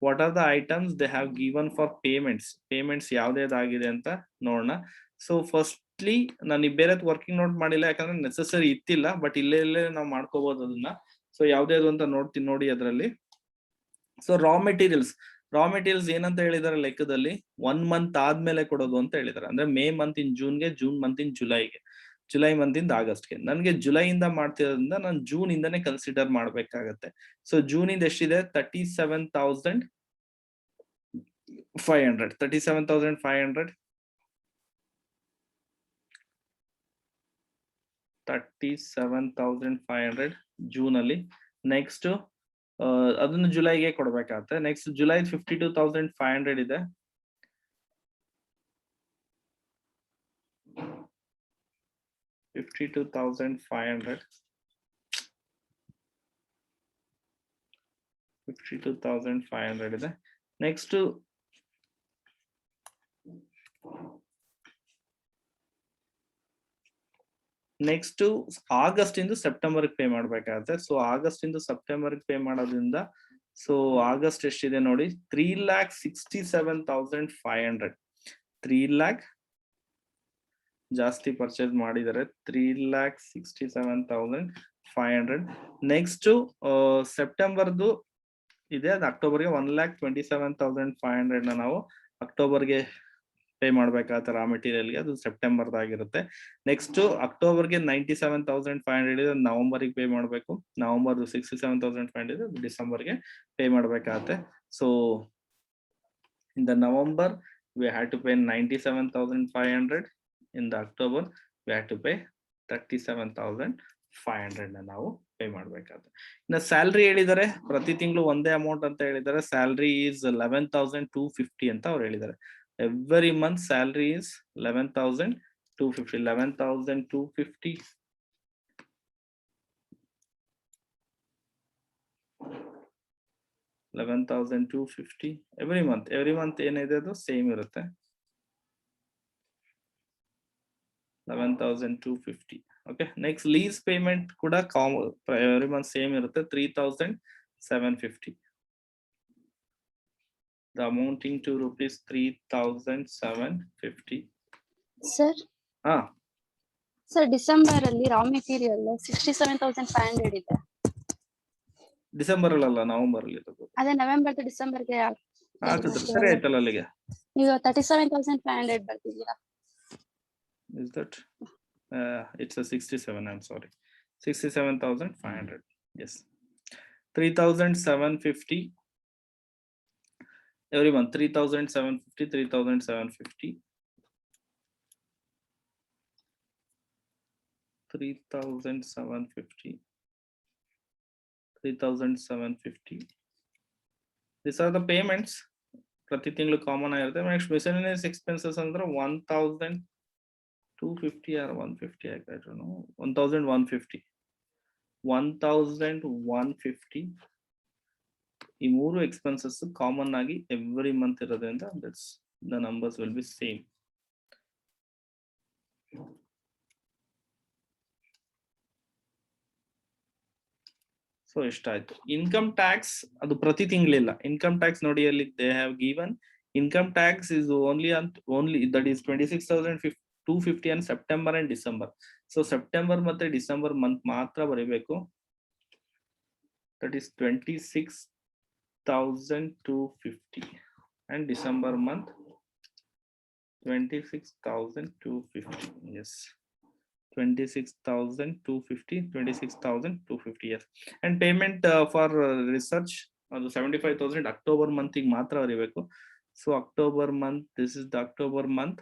what are the items they have given for payments ಯಾವ್ದಾಗಿದೆ ಅಂತ ನೋಡೋಣ. ಸೊ ಫಸ್ಟ್ಲಿ ನಾನು ಬೇರೆ ವರ್ಕಿಂಗ್ ನೋಟ್ ಮಾಡಿಲ್ಲ, ಯಾಕಂದ್ರೆ ನೆಸೆಸರಿ ಇತ್ತಿಲ್ಲ, ಬಟ್ ಇಲ್ಲೇ ನಾವು ಮಾಡ್ಕೋಬಹುದು ಅದನ್ನ. ಸೊ ಯಾವ್ದು ಅಂತ ನೋಡ್ತೀನಿ ನೋಡಿ ಅದರಲ್ಲಿ. ಸೊ ರಾ ಮೆಟೀರಿಯಲ್ಸ್ ಏನಂತ ಹೇಳಿದಾರೆ ಲೆಕ್ಕದಲ್ಲಿ, 1 ಮಂತ್ ಆದ್ಮೇಲೆ ಕೊಡೋದು ಅಂತ ಹೇಳಿದಾರೆ. ಅಂದ್ರೆ ಮೇ ಮಂತ್ ಇನ್ ಜೂನ್ಗೆ, ಜೂನ್ ಮಂತ್ ಇನ್ ಜುಲೈಗೆ, ಜುಲೈ ಮಂತ್ ಇಂದ ಆಗಸ್ಟ್ಗೆ. ನನ್ಗೆ ಜುಲೈಯಿಂದ ಮಾಡ್ತಿರೋದ್ರಿಂದ ನಾನು ಜೂನ್ ಇಂದಾನೆ ಕನ್ಸಿಡರ್ ಮಾಡ್ಬೇಕಾಗತ್ತೆ. ಸೊ ಜೂನ್ ಇಂದ ಎಷ್ಟಿದೆ, 37,500 37,500 ಜೂನ್ ಅಲ್ಲಿ. ನೆಕ್ಸ್ಟ್ ಅದನ್ನು ಜುಲೈಗೆ ಕೊಡ್ಬೇಕಾಗತ್ತೆ. ನೆಕ್ಸ್ಟ್ ಜುಲೈ 52,500 ಇದೆ. $52,500 ಇದೆ. ನೆಕ್ಸ್ಟ್ ಆಗಸ್ಟ್ ಇಂದ ಸೆಪ್ಟೆಂಬರ್ ಪೇ ಮಾಡ್ಬೇಕಾಗತ್ತೆ. ಸೊ ಆಗಸ್ಟ್ ಇಂದ ಸೆಪ್ಟೆಂಬರ್ ಪೇ ಮಾಡೋದ್ರಿಂದ, ಸೊ ಆಗಸ್ಟ್ ಎಷ್ಟಿದೆ ನೋಡಿ, 3,67,500. 3 lakh ಜಾಸ್ತಿ ಪರ್ಚೇಸ್ ಮಾಡಿದ್ದಾರೆ, 3,67,500. ನೆಕ್ಸ್ಟ್ ಸೆಪ್ಟೆಂಬರ್ದು ಇದೆ, ಅದು ಅಕ್ಟೋಬರ್ಗೆ 1,27,500 ನಾವು ಅಕ್ಟೋಬರ್ಗೆ ಪೇ ಮಾಡ್ಬೇಕಾಗತ್ತೆ ರಾ ಮೆಟೀರಿಯಲ್ಗೆ, ಅದು ಸೆಪ್ಟೆಂಬರ್ದಾಗಿರುತ್ತೆ. ನೆಕ್ಸ್ಟ್ ಅಕ್ಟೋಬರ್ಗೆ 97,500 ಇದೆ, ನವೆಂಬರ್ಗೆ ಪೇ ಮಾಡ್ಬೇಕು. ನವೆಂಬರ್ದು 67,500 ಇದೆ, ಡಿಸೆಂಬರ್ಗೆ ಪೇ ಮಾಡ್ಬೇಕಾಗತ್ತೆ. So in the November we had to pay 97,500. in the October we had to pay 37,500 ನಾವು ಪೇ ಮಾಡ್ಬೇಕಾಗುತ್ತೆ. ಇನ್ನು ಸ್ಯಾಲ್ರಿ ಹೇಳಿದ್ದಾರೆ, ಪ್ರತಿ ತಿಂಗಳು ಒಂದೇ ಅಮೌಂಟ್ ಅಂತ ಹೇಳಿದ್ದಾರೆ. ಸ್ಯಾಲ್ರಿ ಈಸ್ 11,250 ಅಂತ ಅವ್ರು ಹೇಳಿದ್ದಾರೆ. Every month salary is 11,250. 11,250 every month ಏನಿದೆ ಅದು ಸೇಮ್ ಇರುತ್ತೆ. 11,250. ಓಕೆ, ನೆಕ್ಸ್ಟ್ ಲೀಸ್ ಪೇಮೆಂಟ್ ಕೂಡ ಎವ್ರಿ ಮಂತ್ ಸೇಮ್ ಇರುತ್ತೆ, 3,750. The amounting to rupees 3,750. Sir sir December ಅಲ್ಲಿ ರಾ ಮೆಟೀರಿಯಲ್ 67,500 ಇದೆ. ಡಿಸೆಂಬರ್ ಅಲ್ಲ, ನವೆಂಬರ್ ಅಲ್ಲಿ ಇರೋದು. ಅದೇ ನವೆಂಬರ್ ಟು ಡಿಸೆಂಬರ್ಗೆ ಹಾಕಿದ್ರೆ ಸರಿ ಆಯ್ತಲ್ಲ ಅಲ್ಲಿಗೆ. ನೀವು 37,500 ಬರ್ತಿದ್ದೀರಾ? Is that it's a 67, I'm sorry, 67,500. yes, 3,750 every month. 3,750 3,750 3,750 3,750. These are the payments. ಪ್ರತಿ ತಿಂಗಳು ಕಾಮನ್ ಆಗಿರುತ್ತೆ. ನೆಕ್ಸ್ಟ್ ಮಿಸೆಲೇನಿಯಸ್ ಎಕ್ಸ್ಪೆನ್ಸಸ್ ಅಂದ್ರೆ 1,250 or 150, I don't know, 1,150. 1,150 ಈ ಮೂರು ಎಕ್ಸ್ಪೆನ್ಸಸ್ ಕಾಮನ್ ಆಗಿ ಎವ್ರಿ ಮಂತ್ ಇರೋದ್ರಿಂದ that's the numbers will be same. So ಎಷ್ಟಾಯ್ತು. Income tax ಅದು ಪ್ರತಿ ತಿಂಗಳಿಲ್ಲ. ಇನ್ಕಮ್ ಟ್ಯಾಕ್ಸ್ ನೋಡಿ ಅಲ್ಲಿ they have given income tax is only that is 26,250 on September and December. So September ಮತ್ತೆ ಡಿಸೆಂಬರ್ ಮಂತ್ ಮಾತ್ರ ಬರೀಬೇಕು. That is 26,250 and December month 26,250. yes, 26,250. yes, and payment for research ಅದು 75,000 October month ಗೆ ಮಾತ್ರ ಬರೀಬೇಕು. So October month, this is the October month.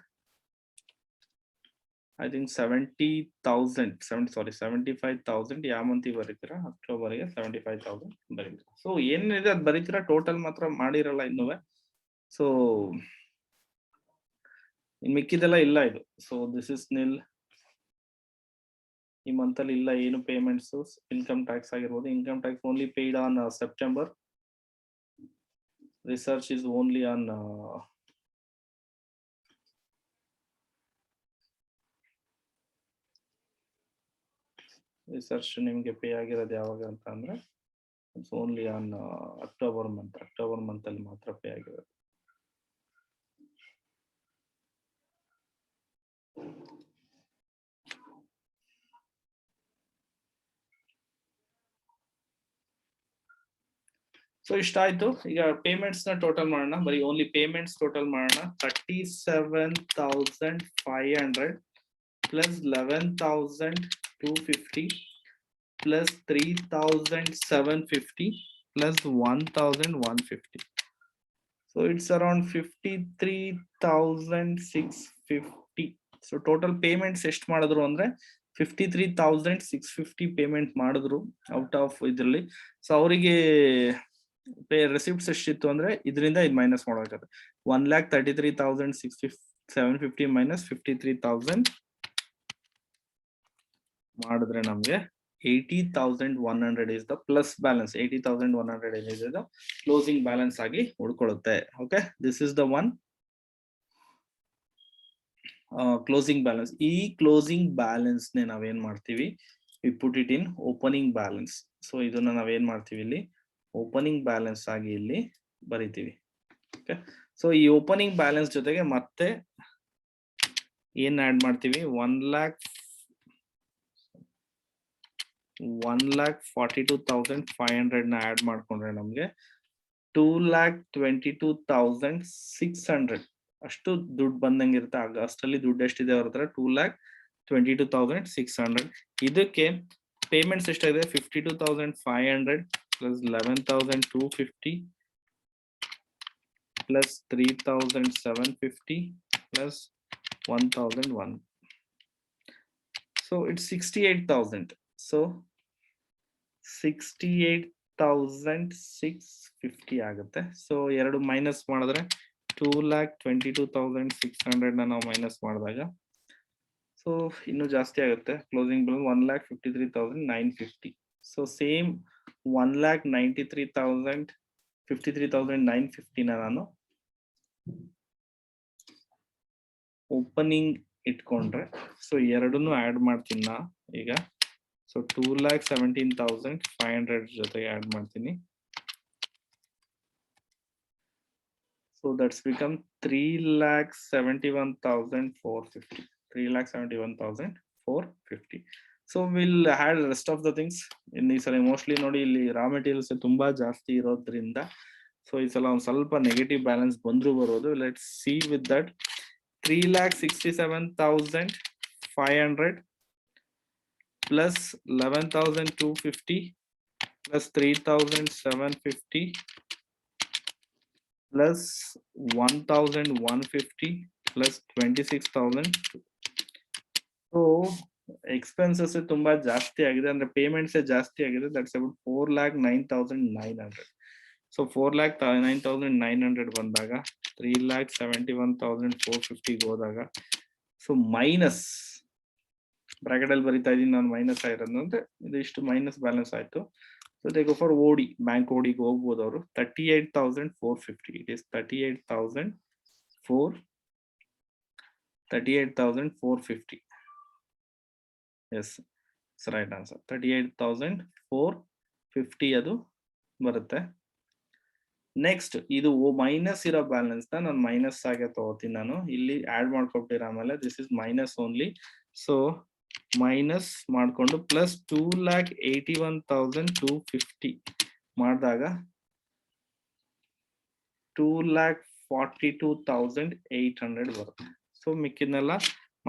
I think 75,000 ಯಾವ month ಬರೀತೀರಾ, ಅಕ್ಟೋಬರ್ಗೆ 75,000 ಬರೀತೀರಾ. So ಏನಿದೆ ಅದು ಬರೀತೀರಾ, ಟೋಟಲ್ ಮಾತ್ರ ಮಾಡಿರಲ್ಲ ಇನ್ನೂ. ಸೊ ಮಿಕ್ಕಿದೆಲ್ಲ ಇಲ್ಲ ಇದು. ಸೊ ದಿಸ್ ಇಸ್ ನಿಲ್. ಈ ಮಂತ್ ಅಲ್ಲಿ ಇಲ್ಲ ಏನು ಪೇಮೆಂಟ್ಸ್. ಇನ್ಕಮ್ ಟ್ಯಾಕ್ಸ್ ಆಗಿರ್ಬೋದು, income tax only paid on September. Research is only on research ನಿಮಗೆ ಪೇ ಆಗಿರೋದು ಯಾವಾಗ ಅಂತ ಅಂದ್ರೆ it's only on October month ಅಲ್ಲಿ ಮಾತ್ರ ಪೇ ಆಗಿರೋದು. ಸೊ ಇಷ್ಟ ಆಯ್ತು. ಈಗ ಪೇಮೆಂಟ್ಸ್ ನ ಟೋಟಲ್ ಮಾಡೋಣ. ಬರೀ ಓನ್ಲಿ ಪೇಮೆಂಟ್ಸ್ ಟೋಟಲ್ ಮಾಡೋಣ. 37,500 plus 11,250 plus 3,750 plus 1,150. So it's around 53,650. So total payments ಎಷ್ಟು ಮಾಡಿದ್ರು ಅಂದ್ರೆ 53,650 ಪೇಮೆಂಟ್ ಮಾಡಿದ್ರು ಔಟ್ ಆಫ್ ಇದ್ರಲ್ಲಿ. ಸೊ ಅವರಿಗೆ ರೆಸಿಪ್ಟ್ಸ್ ಎಷ್ಟಿತ್ತು ಅಂದ್ರೆ ಇದರಿಂದ ಇದು ಮೈನಸ್ ಮಾಡಬೇಕಾಗುತ್ತೆ. 1,33,750 ಮೈನಸ್ 53,000 ಮಾಡಿದ್ರೆ ನಮ್ಗೆ 80,100 ಇಸ್ ದ ಪ್ಲಸ್ ಬ್ಯಾಲೆನ್ಸ್. 80,100 ಏನಿದೆ ಕ್ಲೋಸಿಂಗ್ ಬ್ಯಾಲೆನ್ಸ್ ಆಗಿ ಉಳ್ಕೊಳ್ಳುತ್ತೆ. Okay, this is the one closing balance. ಈ ಕ್ಲೋಸಿಂಗ್ ಬ್ಯಾಲೆನ್ಸ್ ನೇ ನಾವೇನ್ ಮಾಡ್ತೀವಿ, we put it in opening balance. So ಇದನ್ನ ನಾವೇನ್ ಮಾಡ್ತೀವಿ, ಇಲ್ಲಿ ಓಪನಿಂಗ್ ಬ್ಯಾಲೆನ್ಸ್ ಆಗಿ ಇಲ್ಲಿ ಬರಿತೀವಿ. ಓಕೆ, ಸೊ ಈ ಓಪನಿಂಗ್ ಬ್ಯಾಲೆನ್ಸ್ ಜೊತೆಗೆ ಮತ್ತೆ ಏನ್ ಆಡ್ ಮಾಡ್ತೀವಿ, 1,42,500 ನ ಆಡ್ ಮಾಡ್ಕೊಂಡ್ರೆ ನಮ್ಗೆ 2,22,600 ಅಷ್ಟು ದುಡ್ಡು ಬಂದಂಗಿರುತ್ತೆ. ಆಗ ಅಷ್ಟರಲ್ಲಿ ದುಡ್ಡು ಎಷ್ಟಿದೆ ಅವ್ರ ಹತ್ರ, 2,22,600. ಇದಕ್ಕೆ ಪೇಮೆಂಟ್ಸ್ ಎಷ್ಟಾಗಿದೆ, 52,500 plus 11,250 plus 3,750 plus 1,001. So it's 68,000. So 68,650 ಆಗುತ್ತೆ. ಸೊ ಎರಡು ಮೈನಸ್ ಮಾಡಿದ್ರೆ 2,22,600 ನ ನಾವು ಮೈನಸ್ ಮಾಡಿದಾಗ ಸೊ ಇನ್ನು ಜಾಸ್ತಿ ಆಗುತ್ತೆ. Closing bill 1,53,950. ಸೊ ಸೇಮ್ 1,93,950 ನ ನಾನು ಓಪನಿಂಗ್ ಇಟ್ಕೊಂಡ್ರೆ, ಸೊ ಎರಡನ್ನು ಆಡ್ ಮಾಡ್ತೀನಿ ನಾ ಈಗ. ಸೊ 2,17,500 ಜೊತೆಗೆ ಆಡ್ ಮಾಡ್ತೀನಿ. So that's become 3,71,450. 3,71,450. So will had rest of the things in ಈ ಸಲ. ಮೋಸ್ಟ್ಲಿ ನೋಡಿ, ಇಲ್ಲಿ ರಾ ಮೆಟೀರಿಯಲ್ಸ್ ತುಂಬಾ ಜಾಸ್ತಿ ಇರೋದ್ರಿಂದ ಸೊ ಈ ಸಲ ಒಂದ್ ಸ್ವಲ್ಪ ನೆಗೆಟಿವ್ ಬ್ಯಾಲೆನ್ಸ್ ಬಂದ್ರು ಬರೋದು. Let's see with that. 3,67,500 plus 11,250 plus 3,750 plus 1,150 plus 26,000. So expenses ತುಂಬಾ ಜಾಸ್ತಿ ಆಗಿದೆ, ಅಂದ್ರೆ ಪೇಮೆಂಟ್ಸ್ ಜಾಸ್ತಿ ಆಗಿದೆ. That's about 4,09,900. ಸೊ 4,09,900 ಬಂದಾಗ 3,71,450 ಹೋದಾಗ ಸೊ ಮೈನಸ್ ಬ್ರಾಕೆಟ್ ಅಲ್ಲಿ ಬರೀತಾ ಇದೀನಿ ನಾನು, ಮೈನಸ್ ಆಗಿರೋದು ಅಂದ್ರೆ ಇದು ಇಷ್ಟು ಮೈನಸ್ ಬ್ಯಾಲೆನ್ಸ್ ಆಯ್ತು. So they go for OD, bank ಓಡಿಗೆ ಹೋಗ್ಬೋದು ಅವರು. 38,450. It is 38,450. Yes, right answer. 38,450 ಅದು ಬರುತ್ತೆ. ನೆಕ್ಸ್ಟ್ ಇದು ಮೈನಸ್ ಇರೋ ಬ್ಯಾಲೆನ್ಸ್ ನ ನಾನು ಮೈನಸ್ ಆಗಿ ತಗೋತೀನಿ. ನಾನು ಇಲ್ಲಿ ಆಡ್ ಮಾಡ್ಕೊಟ್ಟಿರ ಆಮೇಲೆ this is minus only. So minus ಮಾಡ್ಕೊಂಡು ಪ್ಲಸ್ 2,81,250 ಮಾಡಿದಾಗ 2,42,800 ಬರುತ್ತೆ. ಸೊ ಮಿಕ್ಕಿದ್ನೆಲ್ಲ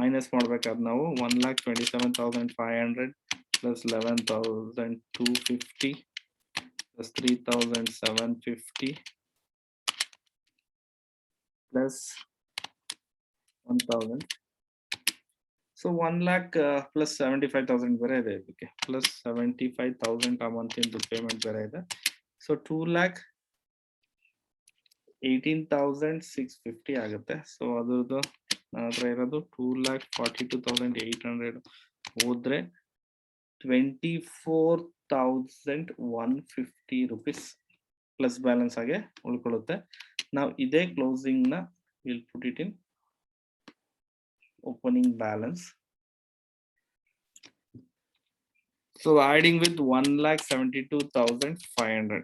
ಮೈನಸ್ ಮಾಡ್ಬೇಕಾದ್ರೆ ನಾವು 1,27,500 plus 11,250 plus 3,750 plus 1,000. So 1 lakh plus 75,000 ಬೇರೆ ಇದೆ ಇದಕ್ಕೆ, plus 75,000 a month into payment ಬೇರೆ ಇದೆ. So 2,18,650 ಆಗುತ್ತೆ. ಸೊ ಅದ್ರದ್ದು ನನ್ನ ಹತ್ರ ಇರೋದು 2,42,800 ಹೋದ್ರೆ 24,150 rupees ಪ್ಲಸ್ ಬ್ಯಾಲೆನ್ಸ್ ಆಗಿ ಉಳ್ಕೊಳ್ಳುತ್ತೆ. ನಾವು ಇದೇ ಕ್ಲೋಸಿಂಗ್ ನ will put it in opening balance. So adding with 1,72,500.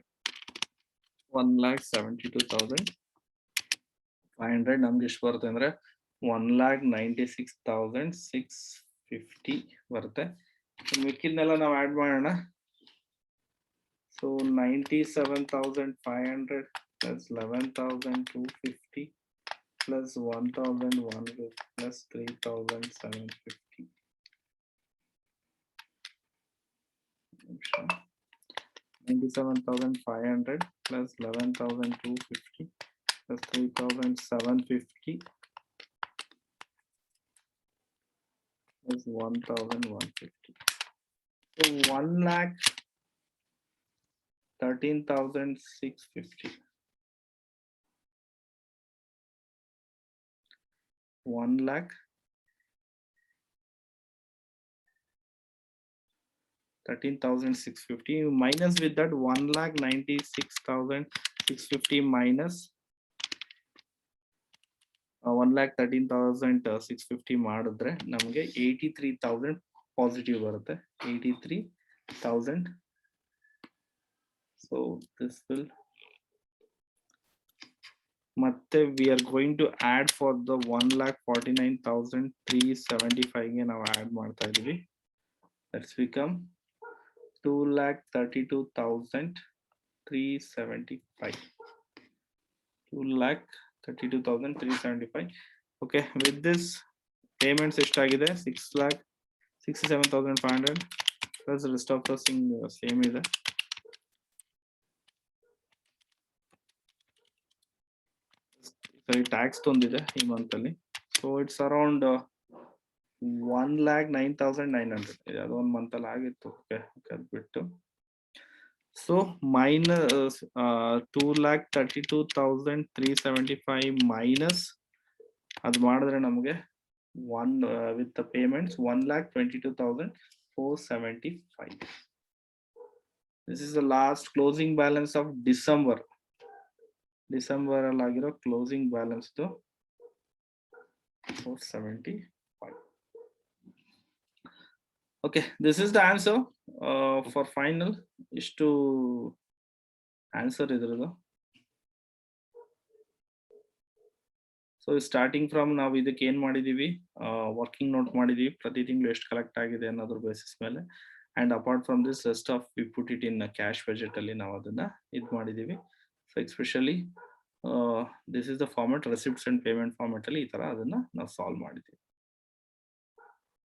1,72,500 ನಮ್ಗೆ ಎಷ್ಟು ಬರುತ್ತೆ ಅಂದ್ರೆ 1,96,650 ಬರುತ್ತೆ. ಮಿಕ್ಕಿದ್ನೆಲ್ಲ ನಾವು ಆಡ್ ಮಾಡೋಣ. So 97,500 plus 11,250 plus 1,100 plus 3,750. 97,500 plus 11,250 plus 3,750 plus 1,150. So 1,13,650. 1,13,650 minus with that 1,96,650 minus 1,13,650 ಮಾಡಿದ್ರೆ ನಮಗೆ 83,000 ಪಾಸಿಟಿವ್ ಬರುತ್ತೆ. 83,000. So this will ಮತ್ತೆ we are going to add for the 1,49,375 ಗೆ ನಾವು ಆಡ್ ಮಾಡ್ತಾ ಇದೀವಿ. Let's become 2,32,375. 2,32,375. Okay, with this payments ಎಷ್ಟಾಗಿದೆ? 6,67,500 plus the rest of the thing same ಇದೆ. Tax ತೊಂದಿದೆ ಈ ಮಂತ್ ಅಲ್ಲಿ. So it's around 1,09,900. ಅದು ಒಂದು ಮಂತ್ ಅಲ್ಲಿ ಆಗಿತ್ತು. Okay, ಅದು ಬಿಟ್ಟು. So minus 2,32,375 minus ಅದು ಮಾಡಿದ್ರೆ ನಮಗೆ with the payments 1,22,475. This is the last closing balance of December. December ಅಲ್ಲಿ ಆಗಿರೋ closing balance to 475. Okay, this is the answer for final. ಇಷ್ಟು ಆನ್ಸರ್ ಇದ್ರದ್ದು. ಸೊ ಸ್ಟಾರ್ಟಿಂಗ್ ಫ್ರಮ್ ನಾವು ಇದಕ್ಕೆ ಏನ್ ಮಾಡಿದೀವಿ, ವರ್ಕಿಂಗ್ ನೋಟ್ ಮಾಡಿದೀವಿ, ಪ್ರತಿ ತಿಂಗಳು ಎಷ್ಟು ಕಲೆಕ್ಟ್ ಆಗಿದೆ ಅನ್ನೋದ್ರ ಬೇಸಿಸ್ ಮೇಲೆ. And apart from this rest of V put it in cash budget ಅಲ್ಲಿ ನಾವು ಅದನ್ನ ಇದು ಮಾಡಿದೀವಿ. So especially this is the format, receipts and payment format ಅಲ್ಲಿ ಈ ತರ ಅದನ್ನ ನಾವು ಸಾಲ್ವ್ ಮಾಡಿದೀವಿ.